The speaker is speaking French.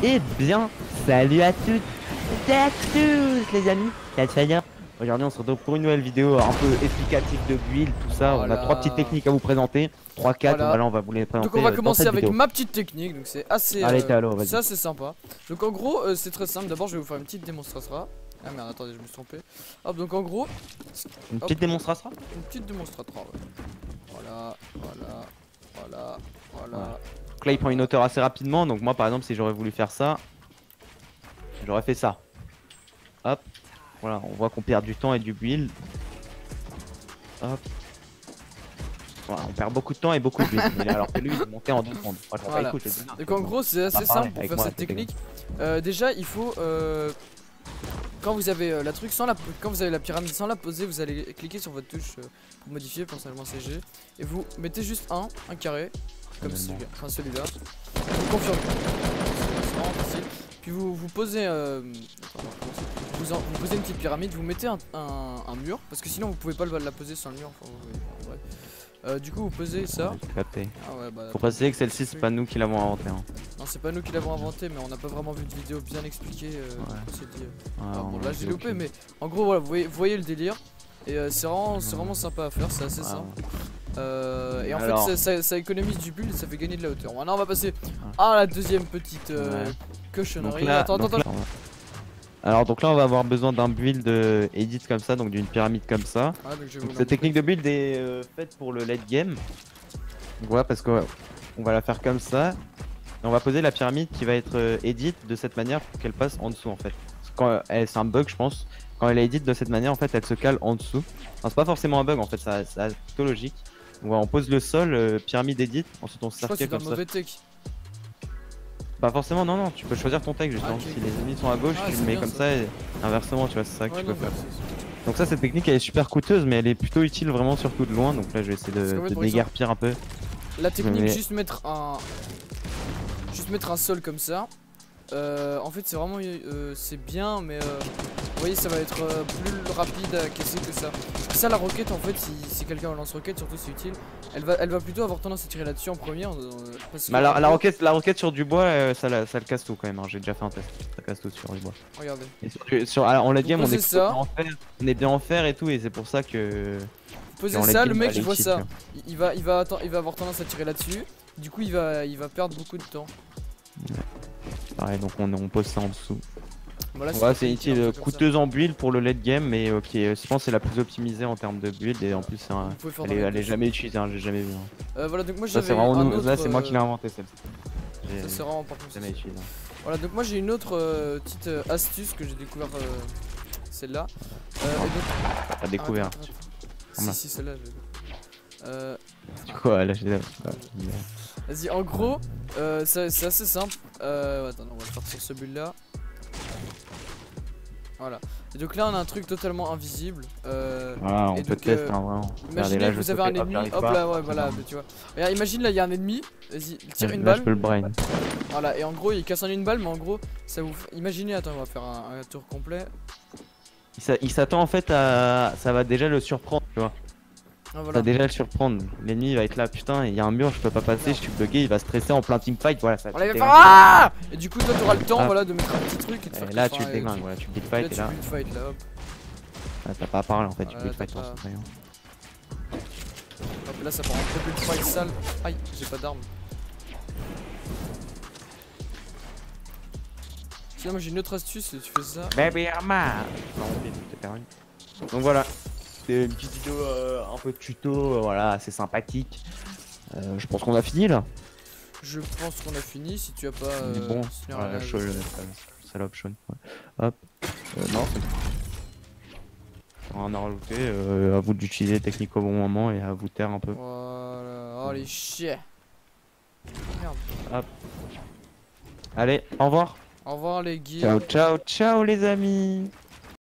Eh bien, salut à toutes et à tous les amis, c'est Fire. Aujourd'hui on se retrouve pour une nouvelle vidéo un peu explicative de build, tout ça. On a trois petites Voilà. techniques à vous présenter, 3-4, Voilà. voilà, on va vous les Donc on présenter va dans commencer cette avec vidéo. ma petite technique, donc c'est assez, Allez, t'es à l'eau, vas-y. ça c'est sympa. Donc en gros c'est très simple, d'abord je vais vous faire une petite démonstration. Ah merde attendez je me suis trompé. Hop donc en gros, Une hop, petite démonstration. une petite démonstration ouais. Voilà, voilà, voilà, voilà. Donc là il prend une hauteur assez rapidement, donc moi par exemple si j'aurais voulu faire ça, j'aurais fait ça. Hop, voilà, on voit qu'on perd du temps et du build. Hop. Voilà, on perd beaucoup de temps et beaucoup de build. Mais alors que lui il est monté en 2 secondes. Voilà. Donc en gros c'est assez simple pour faire cette technique. Déjà il faut quand vous avez la truc sans la quand vous avez la pyramide sans la poser, vous allez cliquer sur votre touche pour modifier personnellement CG et vous mettez juste un carré comme celui-là, enfin celui-là. Vous confirmez. C'est vraiment facile. Puis vous posez vous posez une petite pyramide, vous mettez un mur parce que sinon vous pouvez pas la poser sans le mur. Enfin, ouais. Du coup vous posez ça. Ah ouais, bah, faut préciser que celle-ci c'est pas nous qui l'avons inventé. Hein. Non c'est pas nous qui l'avons inventé, mais on n'a pas vraiment vu de vidéo bien expliquée. Bon là j'ai loupé, mais en gros voilà, vous voyez le délire. Et c'est vraiment sympa à faire, c'est assez simple. Et en fait ça économise du build et ça fait gagner de la hauteur. Maintenant on va passer à la deuxième petite cochonnerie. Attends. Alors donc là on va avoir besoin d'un build edit comme ça, donc d'une pyramide comme ça. Donc, cette technique de build est faite pour le late game. Donc voilà, parce qu'on va la faire comme ça. Et on va poser la pyramide qui va être edit de cette manière pour qu'elle passe en dessous en fait. C'est un bug je pense. Quand elle est edit de cette manière en fait elle se cale en dessous. Enfin, c'est pas forcément un bug en fait, c'est plutôt logique. Donc voilà, on pose le sol, pyramide edit, ensuite on s'arrête comme ça. Pas forcément, non, tu peux choisir ton tech justement. Si les ennemis sont à gauche, tu le mets comme ça et inversement, tu vois, c'est ça que tu peux faire. Donc ça, cette technique elle est super coûteuse, mais elle est plutôt utile vraiment surtout de loin. Donc là, je vais essayer de déguerpir un peu. La technique, juste mettre un sol comme ça. En fait, c'est vraiment c'est bien, mais vous voyez, ça va être plus rapide à casser que ça. Ça, la roquette, en fait, si quelqu'un lance roquette, surtout c'est utile. Elle va plutôt avoir tendance à tirer là-dessus en premier. Bah la roquette sur du bois, ça le casse tout quand même. Hein. J'ai déjà fait un test. Ça casse tout sur du bois. Regardez. Et alors, on l'a dit, on est bien en fer et tout, et c'est pour ça que. Posez ça, le mec il voit ça. Il va avoir tendance à tirer là-dessus. Du coup, il va perdre beaucoup de temps. Ouais. Pareil, donc on pose ça en dessous. Voilà, c'est utile, coûteuse en build pour le late game, mais qui est, je pense c'est la plus optimisée en termes de build et en plus elle est jamais utilisée, hein, j'ai jamais vu. Hein. Voilà, donc moi j'avais là c'est moi qui l'ai inventé celle-ci. Ça c'est vraiment pas jamais utilisé. Voilà, donc moi j'ai une autre petite astuce que j'ai découvert celle-là. T'as découvert. Si celle-là Quoi là j'ai Vas-y, en gros, c'est assez simple. Attends, on va le faire sur ce build là. Voilà. Et donc là on a un truc totalement invisible. Voilà, on peut tester hein, vraiment. Imaginez que vous avez un ennemi, hop là, ouais, voilà, tu vois. Regarde, imagine là il y a un ennemi, vas-y, tire une balle. Je peux le brain. Voilà, et en gros il casse en une balle, mais en gros ça vous. Imaginez, attends, on va faire un tour complet. Il s'attend en fait à. Ça va déjà le surprendre, tu vois. Ah, voilà. Ça va déjà le surprendre. L'ennemi va être là, putain, il y a un mur, je peux pas passer, je suis bugué, il va stresser en plein teamfight, voilà ça. Et du coup toi t'auras le temps voilà, de mettre un petit truc et de faire là tu le déglingues, voilà, tu build fight et là. Hop. T'as pas à parler en fait, tu build fight. Hop là ça part en build fight sale. Aïe, j'ai pas d'arme. Sinon moi j'ai une autre astuce, tu fais ça. Baby Arma. Donc voilà. C'était une petite vidéo un peu tuto, voilà, assez sympathique. Je pense qu'on a fini là. Je pense qu'on a fini, si tu as pas. Bon, voilà, salope Sean. Hop. Non, c'est rien à rajouter. À vous d'utiliser les techniques au bon moment et à vous taire un peu. Voilà. Oh les chiens. Merde. Hop. Allez, au revoir. Au revoir les guides. Ciao, ciao, ciao les amis.